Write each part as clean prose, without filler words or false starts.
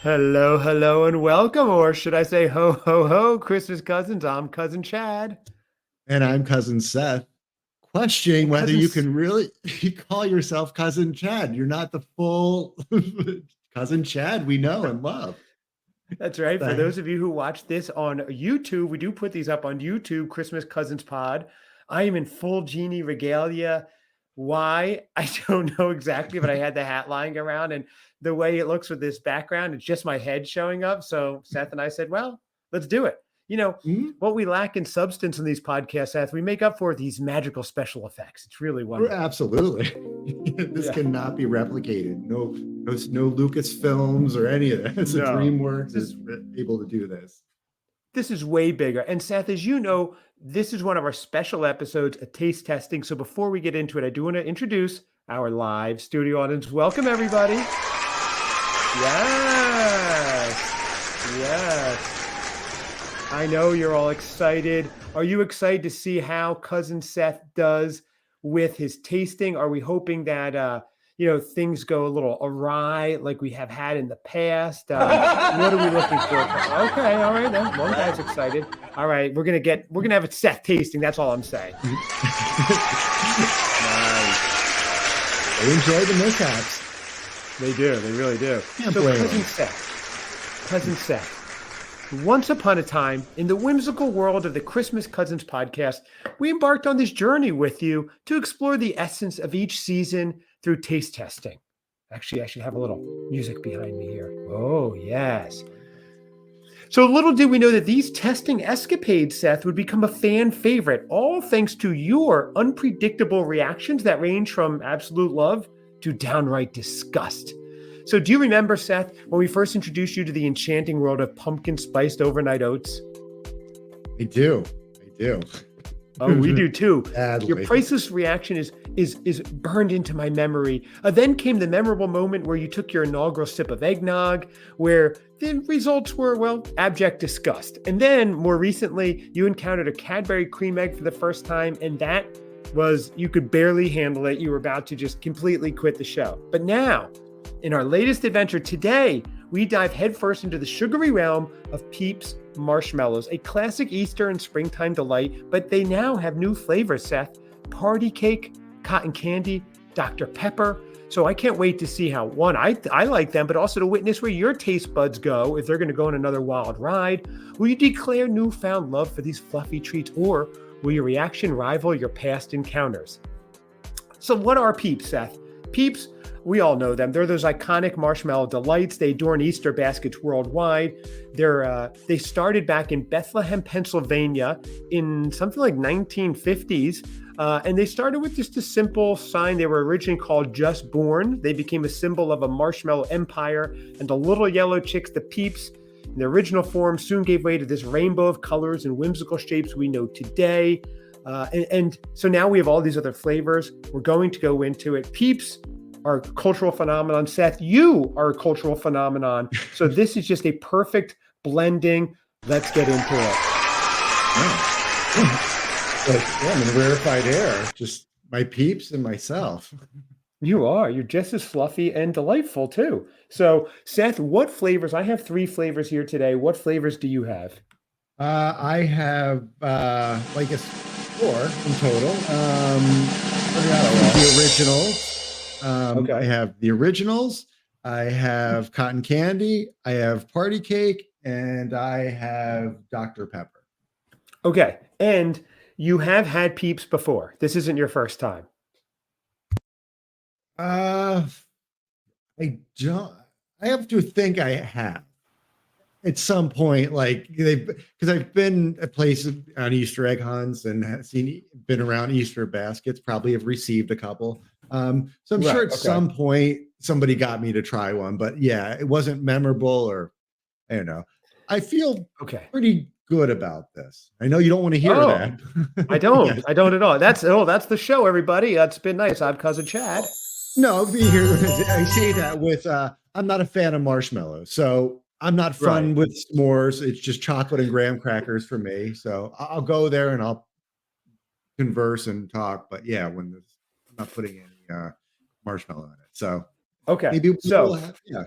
Hello, hello, and welcome, or should I say ho, ho, ho, Christmas cousins. I'm Cousin Chad. And I'm Cousin Seth, questioning And whether Cousin, you can really call yourself Cousin Chad. You're not the full Cousin Chad we know and love. that's right. For The- those of you who watch this on YouTube, we do put these up on YouTube, Christmas Cousins Pod. I am in full genie regalia. Why? I don't know exactly, but I had the hat lying around, and the way it looks with this background, it's just my head showing up. So Seth and I said, well, let's do it. You know, Hmm? what we lack in substance in these podcasts, Seth, we make up for these magical special effects. It's really wonderful. Absolutely. This Yeah. cannot be replicated. No Lucas films or any of that. So No. DreamWorks This is able to do this. This is way bigger. And Seth, as you know, this is one of our special episodes, a taste testing. So before we get into it, I do want to introduce our live studio audience. Welcome, everybody. Yes. Yes. I know you're all excited. Are you excited to see how Cousin Seth does with his tasting? Are we hoping that things go a little awry like we have had in the past? What are we looking for? Okay, all right then. One guy's excited. All right, we're gonna have a Seth tasting. That's all I'm saying. Nice. They enjoy the mishaps. They do. They really do. Can't So blame Cousin them. Seth. Once upon a time, in the whimsical world of the Christmas Cousins podcast, we embarked on this journey with you to explore the essence of each season through taste testing. Actually, I should have a little music behind me here. Oh, yes. So little did we know that these testing escapades, Seth, would become a fan favorite, all thanks to your unpredictable reactions that range from absolute love to downright disgust. So do you remember, Seth, when we first introduced you to the enchanting world of pumpkin spiced overnight oats? I do. Oh, we do too. Badly. Your priceless reaction is burned into my memory. Then came the memorable moment where you took your inaugural sip of eggnog, where the results were, well, abject disgust. And then more recently, you encountered a Cadbury cream egg for the first time, and that was, you could barely handle it. You were about to just completely quit the show. But now, in our latest adventure today, we dive headfirst into the sugary realm of Peeps marshmallows, a classic Easter and springtime delight, but they now have new flavors, Seth. Party cake, cotton candy, Dr. Pepper. So I can't wait to see how, one, I like them, but also to witness where your taste buds go if they're going to go on another wild ride. Will you declare newfound love for these fluffy treats, or will your reaction rival your past encounters? So what are Peeps, Seth? Peeps, we all know them. They're those iconic marshmallow delights. They adorn Easter baskets worldwide. They started back in Bethlehem, Pennsylvania in something like 1950s. And they started with just a simple sign. They were originally called Just Born. They became a symbol of a marshmallow empire. And the little yellow chicks, the Peeps, in their original form, soon gave way to this rainbow of colors and whimsical shapes we know today. And so now we have all these other flavors. We're going to go into it. Peeps are a cultural phenomenon. Seth, you are a cultural phenomenon. So this is just a perfect blending. Let's get into it. I'm in rarefied air. Just my peeps and myself. You are. You're just as fluffy and delightful too. So Seth, what flavors? I have 3 flavors here today. What flavors do you have? I have like a 4 in total. The originals. Okay. I have the originals. I have cotton candy. I have party cake, and I have Dr. Pepper. Okay. And you have had Peeps before. This isn't your first time. I don't. I have to think I have at some point, like because I've been at places on Easter egg hunts and been around Easter baskets. Probably have received a couple. So I'm sure at some point somebody got me to try one, but yeah, it wasn't memorable, or I don't know. I feel pretty good about this. I know you don't want to hear that. I don't. I don't at all. That's the show, everybody. It's been nice. I'm Cousin Chad. No, I say that with I'm not a fan of marshmallows, so I'm not fun with s'mores. It's just chocolate and graham crackers for me. So I'll go there and I'll converse and talk. But yeah, I'm not putting any marshmallow in it. So okay. maybe so yeah.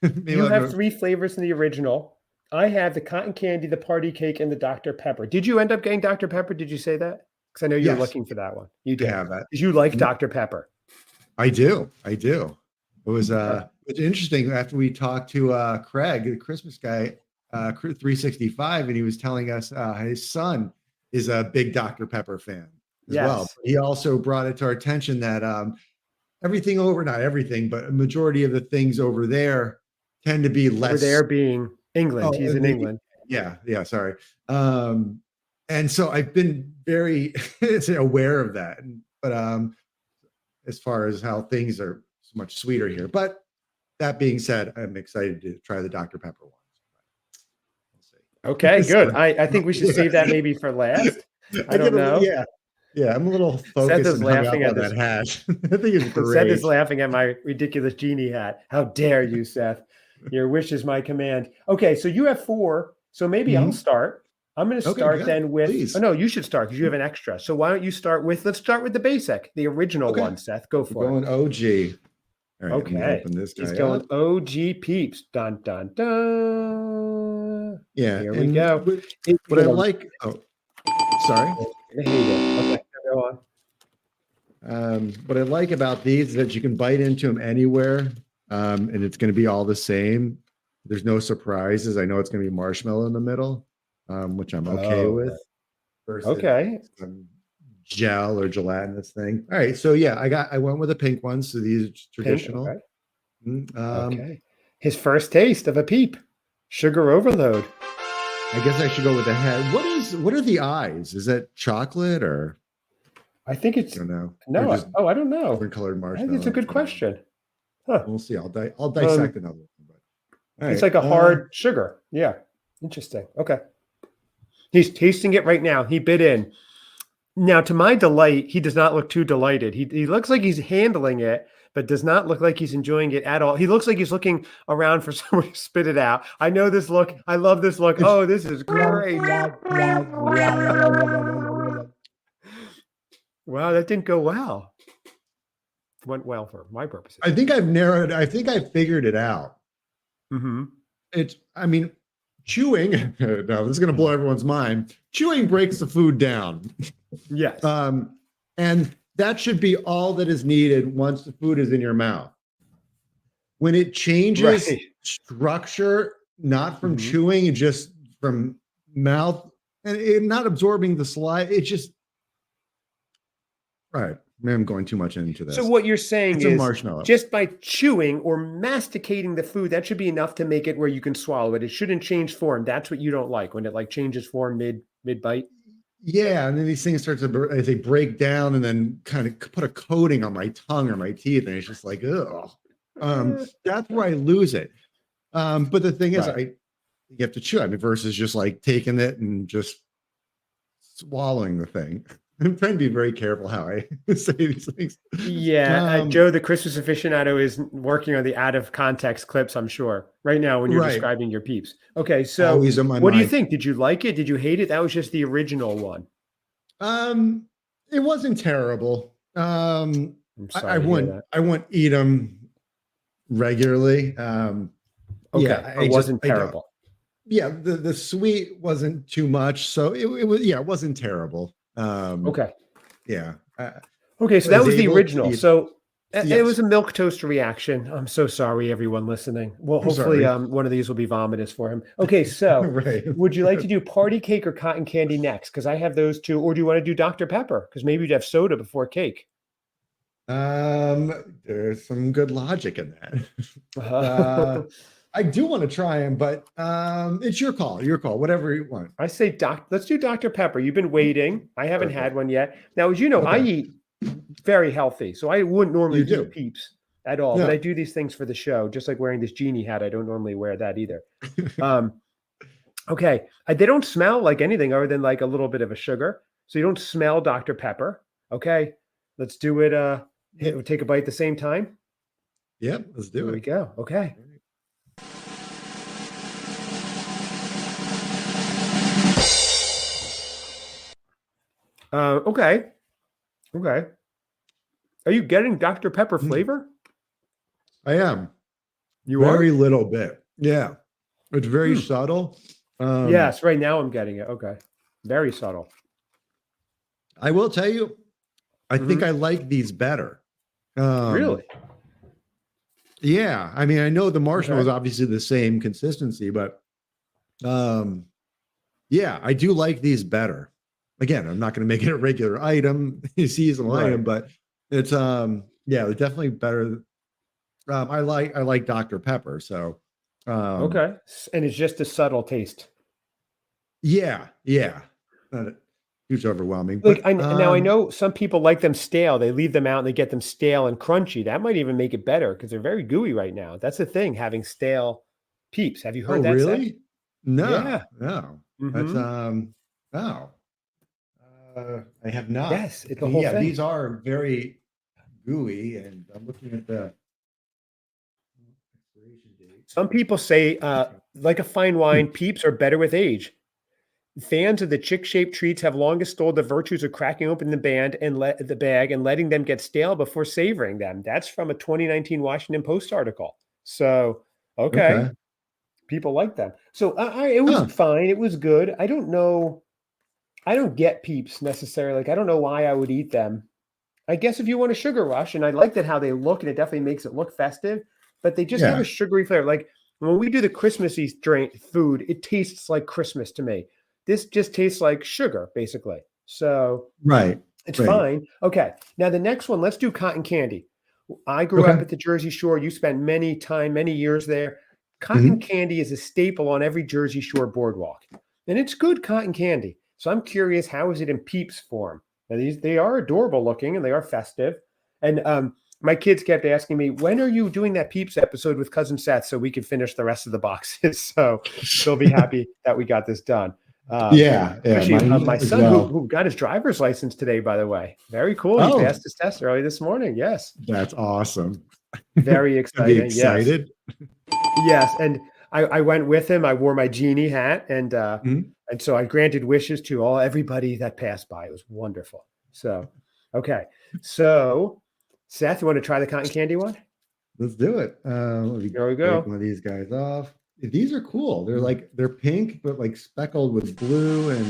Maybe You I'll have go. 3 flavors in the original. I have the cotton candy, the party cake, and the Dr. Pepper. Did you end up getting Dr. Pepper? Did you say that? Because I know you were Yes, looking for that one. You I did. have that. Did you like Mhm. Dr. Pepper? I do. I do. It was Okay. it's interesting after we talked to Craig, the Christmas guy, 365, and he was telling us his son is a big Dr. Pepper fan as well. Yes. He also brought it to our attention that everything over, not everything, but a majority of the things over there tend to be Over less. there being England. Oh, He's in England. yeah, sorry. And so I've been very aware of that. But as far as how things are so much sweeter here. But that being said, I'm excited to try the Dr. Pepper ones. Okay, We'll good. see. I So, think we should yeah. save that maybe for last. I I don't get a know. yeah, I'm a little Seth focused is and hung up laughing at on that this. hash. I think it's Seth is great. laughing at my ridiculous genie hat. How dare you, Seth? Your wish is my command. Okay, so you have 4. So maybe I'll Mhm. start. I'm going to Okay, start good. then with. Oh Please. no, you should start because you have an extra. So why don't you start with? Let's start with the basic, the original Okay. one. Seth, go We're for it. going OG. All right, let me Okay, open this he's guy going up. OG Peeps. Dun dun dun. Yeah, Here we and go. what, You're what I gonna, like. Oh, sorry. you're gonna hate it. Okay, go on. What I like about these is that you can bite into them anywhere, and it's going to be all the same. There's no surprises. I know it's going to be marshmallow in the middle, which I'm okay Oh, with, versus okay. some gel or gelatinous thing. All right, so yeah, I went with the pink ones. So these are Pink. traditional. Okay. Mm. Okay. His first taste of a peep. Sugar overload. I guess I should go with the head. What are the eyes? Is that chocolate or I think I it's don't know, or no. just Oh, I don't know. different colored I think it's a marshmallow? good question. Huh. We'll see. I'll dissect Um, another one. But all it's right. like a hard sugar. Yeah. Interesting. Okay. He's tasting it right now. He bit in. Now, to my delight, he does not look too delighted. He looks like he's handling it, but does not look like he's enjoying it at all. He looks like he's looking around for someone to spit it out. I know this look. I love this look. It's Oh, this is great. Wow, that didn't go well. Went well for my purposes. I think I figured it out. Mm-hmm. I mean, chewing, no, this is going to blow everyone's mind. Chewing breaks the food down. Yes. And that should be all that is needed once the food is in your mouth. When it changes Right. structure, not from Mhm. chewing, just from mouth and not absorbing the saliva, it just, right. Maybe I'm going too much into So this. what you're saying It's a is marshmallow. just by chewing or masticating the food, that should be enough to make it where you can swallow it. It shouldn't change form. That's what you don't like when it like changes form mid bite. Yeah, and then these things start to as they break down and then kind of put a coating on my tongue or my teeth, and it's just like, ugh. That's where I lose it. But the thing is, Right. you have to chew. I mean, versus just like taking it and just swallowing the thing. I'm trying to be very careful how I say these things. Yeah, Joe, the Christmas aficionado, is working on the out of context clips, I'm sure, right now when you're Right. describing your peeps. Okay, so Always on my what do you mind. think? Did you like it? Did you hate it? That was just the original one. It wasn't terrible. I'm I sorry to hear that. wouldn't eat them regularly. Okay, Yeah, it wasn't I don't. terrible. Yeah, the sweet wasn't too much, so it was, yeah, it wasn't terrible. Okay. Yeah, Okay, so that was was the able to original. eat. So it was Yes, a milk toaster reaction. I'm so sorry, everyone listening. Well, I'm hopefully, sorry. one of these will be vomitous for him. Okay, so Right. would you like to do party cake or cotton candy next? Because I have those two. Or do you want to do Dr. Pepper? Because maybe you'd have soda before cake. There's some good logic in that. Uh, I do want to try them, but it's your call. Your call. Whatever you want. I say, let's do Dr. Pepper. You've been waiting. I haven't had Perfect. one yet. Now, as you know, I Okay. eat very healthy, so I wouldn't normally You eat do. Peeps at all. But I No. do these things for the show, just like wearing this genie hat. I don't normally wear that either. Um, Okay. They don't smell like anything other than like a little bit of a sugar. So you don't smell Dr. Pepper. Okay. Let's do it. Take a bite at the same time. Yep. Let's do Here we it. go. Okay. Okay. Okay. Are you getting Dr. Pepper flavor? I am. You Very are? little bit. Yeah. It's very Hmm. subtle. Yes, right now I'm getting it. Okay. Very subtle. I will tell you, I think Hmm. I like these better. Um, Really? yeah. I mean, I know the marshmallow is Okay. obviously the same consistency, but um, yeah, I do like these better. Again, I'm not going to make it a regular item, a seasonal Right. item, but it's yeah, they're definitely better. I like Dr. Pepper, so Okay. And it's just a subtle taste. yeah, yeah. Not huge overwhelming, Like but I now I know some people like them stale. They leave them out and they get them stale and crunchy. That might even make it better because they're very gooey right now. That's the thing, having stale Peeps. Have you oh heard that, Seth? really? No, Yeah. no. That's Hmm. oh. I have not. Yes, it's a And whole yeah, thing. these are very gooey, and I'm looking at the expiration date. Some people say, like a fine wine, Peeps are better with age. Fans of the chick-shaped treats have long extolled the virtues of cracking open the bag and letting them get stale before savoring them. That's from a 2019 Washington Post article. So, okay, Okay. people like them. So, it was Huh. fine. It was good. I don't know. I don't get Peeps necessarily. Like, I don't know why I would eat them. I guess if you want a sugar rush, and I like that how they look, and it definitely makes it look festive, but they just have a Yeah. sugary flavor. Like when we do the Christmassy drink food, it tastes like Christmas to me. This just tastes like sugar, basically. So Right. it's Right. fine. Okay. Now the next one, let's do cotton candy. I grew up Okay. at the Jersey Shore. You spent many years there. Cotton Mhm. candy is a staple on every Jersey Shore boardwalk, and it's good cotton candy. So I'm curious, how is it in Peeps form? Now these they are adorable looking and they are festive. And my kids kept asking me, when are you doing that Peeps episode with Cousin Seth so we can finish the rest of the boxes? So they'll be happy that we got this done. Um, Yeah. Yeah. Especially Mine my as son well. who got his driver's license today, by the way. Very cool. He Oh, passed his test early this morning. Yes. that's awesome. Very Gonna be exciting. Yes. excited. Yes. And I went with him. I wore my genie hat Mhm. and so I granted wishes to everybody that passed by. It was wonderful. So okay. So Seth, you want to try the cotton candy one? Let's do it. Let me There we break go. one of these guys off. These are cool. They're Mm-hmm. like they're pink, but like speckled with blue and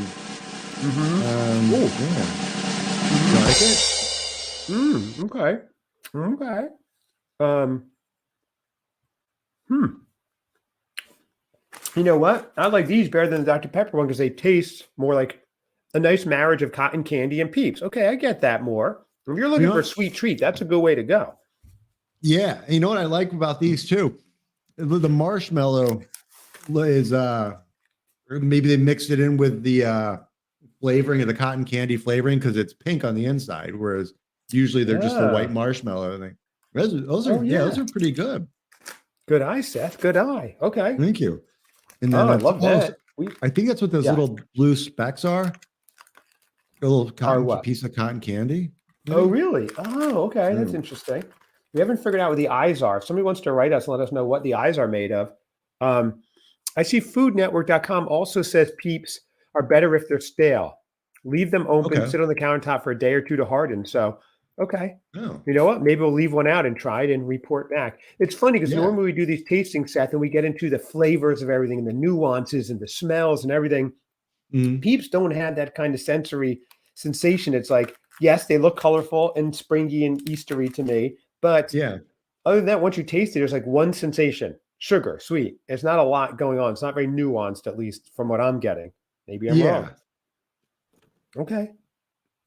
Oh. yeah. You Mm-hmm. like it? Okay. Okay. Um, hmm. You know what? I like these better than the Dr. Pepper one because they taste more like a nice marriage of cotton candy and Peeps. Okay, I get that more. If you're You looking know for a what? sweet treat, that's a good way to go. Yeah. You know what I like about these too? The marshmallow is or maybe they mixed it in with the flavoring of the cotton candy flavoring because it's pink on the inside, whereas usually they're just the white Ah, marshmallow. And those are oh yeah, those yeah. are pretty good. Good eye, Seth. Good eye. Okay. Thank you. And then Oh, I it's love almost that. We I think that's what those yeah. little blue specks are. A little Are cotton what? piece of cotton candy, Oh, maybe. really? Oh, okay. That's Mm. interesting. We haven't figured out what the eyes are. If somebody wants to write us and let us know what the eyes are made of. Um, I see foodnetwork.com also says Peeps are better if they're stale. Leave them open, Okay. sit on the countertop for a day or two to harden. So, okay. Oh, You know what? Maybe we'll leave one out and try it and report back. It's funny because yeah. normally we do these tasting sets and we get into the flavors of everything and the nuances and the smells and everything. Mm. Peeps don't have that kind of sensory sensation. It's like, yes, they look colorful and springy and Eastery to me, but Yeah. other than that, once you taste it, there's like one sensation: sugar, sweet. It's not a lot going on. It's not very nuanced, at least from what I'm getting. Maybe I'm wrong. Yeah. Okay.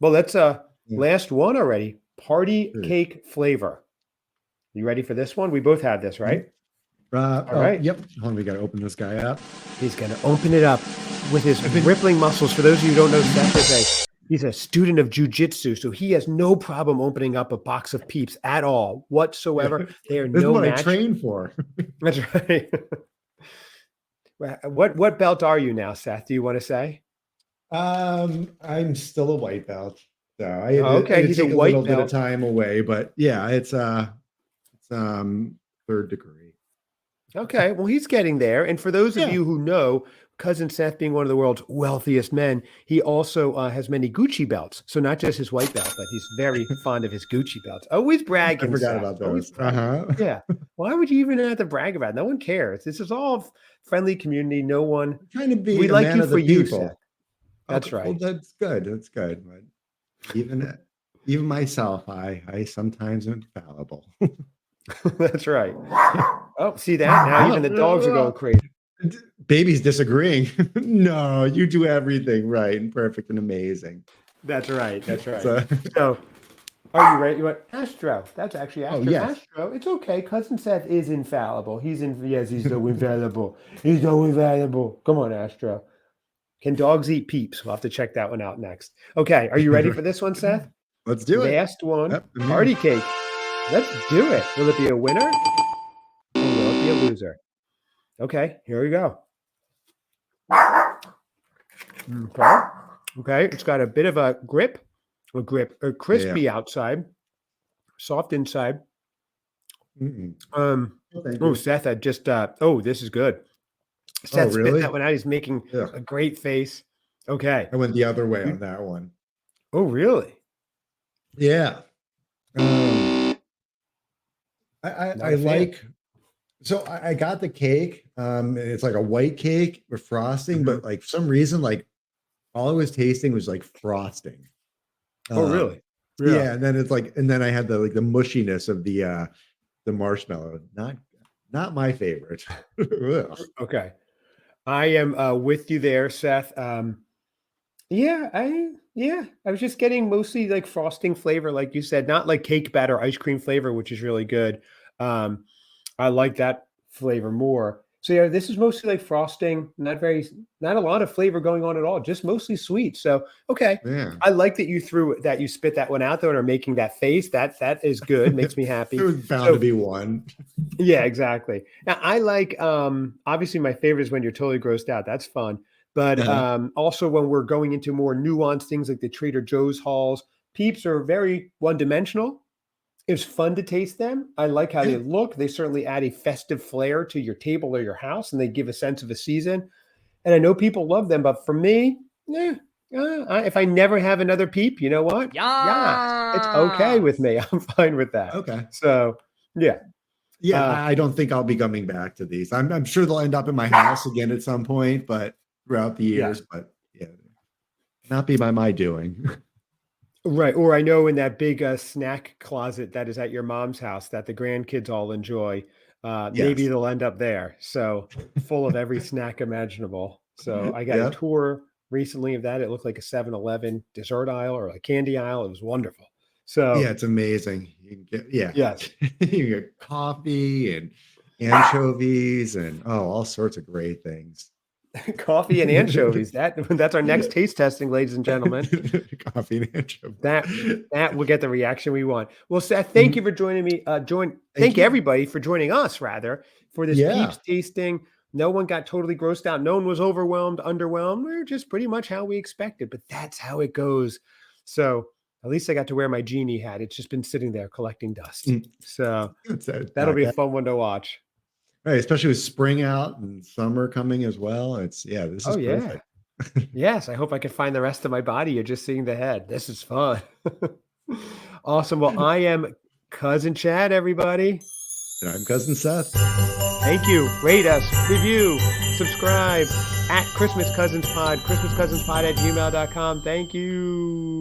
Well, that's Yeah. last one already. Party Sure. cake flavor. You ready for this one? We both have this, Mhm. right? All Oh, right. yep. Hold on, we got to open this guy up. He's going to open it up with his I've been rippling muscles. For those of you who don't know, Seth is he's a student of jujitsu, so he has no problem opening up a box of Peeps at all yeah. whatsoever. They are This is no what I match. train for. That's right. What belt are you now, Seth? Do you want to say? I'm still a white belt, so I Oh, had okay, to he's a take a little white bit of belt. time away, but yeah, it's third degree. Okay, well, he's getting there. And for those of Yeah. you who know, Cousin Seth being one of the world's wealthiest men, he also has many Gucci belts. So not just his white belt, but he's very fond of his Gucci belts. Always I bragging, forgot Seth. about Always those. bragging. Yeah. Why would you even have to brag about it? No one cares. This is all friendly community. No one. Trying to be We a like man you of for the you, Seth. people. That's Okay, well, right. that's good. That's good. But even myself, I sometimes am fallible. That's right. Oh, see that? Now even the dogs are going crazy. Baby's disagreeing. No, you do everything right and perfect and amazing. That's right. That's right. So, So, are you ready? You want Astro? That's actually oh Astro. yes. Astro, it's okay. Cousin Seth is infallible. Yes, he's so infallible. He's so infallible. Come on, Astro. Can dogs eat Peeps? We'll have to check that one out next. Okay, are you ready for this one, Seth? Let's do it. Last one. Yep, I'm here. Party cake. Let's do it. Will it be a winner? Or will it be a loser? Okay, here we go. Okay. Okay, it's got a bit of a crispy outside, soft inside. Mm-mm. Oh, Thank you. Seth, I just this is good. Seth spit really? that one out. He's making Yeah. a great face. Okay. I went the other way on that one. Oh, really? Yeah. I Not a fan. like, so I got the cake. It's like a white cake with frosting, but like for some reason, like all I was tasting was like frosting. Oh, Um, really? yeah, and then it's like, and then I had the mushiness of the marshmallow. Not my favorite. Ugh. Okay. I am with you there, Seth. I was just getting mostly like frosting flavor, like you said, not like cake batter ice cream flavor, which is really good. I like that flavor more. So yeah, this is mostly like frosting, not a lot of flavor going on at all, just mostly sweet. So okay, Yeah. I like that you spit that one out though and are making that face. That is good, makes me happy. It was bound So- to be one. Yeah, exactly. Now I like obviously my favorite is when you're totally grossed out. That's fun. But also when we're going into more nuanced things like the Trader Joe's hauls, Peeps are very one-dimensional. It's fun to taste them. I like how they look. They certainly add a festive flair to your table or your house, and they give a sense of a season. And I know people love them, but for me, if I never have another Peep, you know what? Yeah, it's okay with me. I'm fine with that. Okay. So, yeah. Yeah, I don't think I'll be coming back to these. I'm sure they'll end up in my house again at some point, but throughout the years, but yeah, not be by my doing. Right. Or I know in that big snack closet that is at your mom's house that the grandkids all enjoy, maybe Yes. they'll end up there. So full of every snack imaginable. So I got a Yep. tour recently of that. It looked like a 7-Eleven dessert aisle or a candy aisle. It was wonderful. So Yeah, it's amazing. You can get, yes. you can get coffee and anchovies and all sorts of great things. Coffee and anchovies. That's our next taste testing, ladies and gentlemen. Coffee and anchovies. That will get the reaction we want. Well, Seth, thank you for joining me. Thank you. everybody for joining us, rather, for this Yeah. Peeps tasting. No one got totally grossed out. No one was overwhelmed, underwhelmed. We're just pretty much how we expected, but that's how it goes. So at least I got to wear my genie hat. It's just been sitting there collecting dust. So that'll be a fun one to watch. Right, especially with spring out and summer coming as well. This is perfect. Yes, I hope I can find the rest of my body. You're just seeing the head. This is fun. Awesome. Well, I am Cousin Chad, everybody. And I'm Cousin Seth. Thank you. Rate us, review, subscribe at Christmas Cousins Pod, christmascousinspod@gmail.com. Thank you.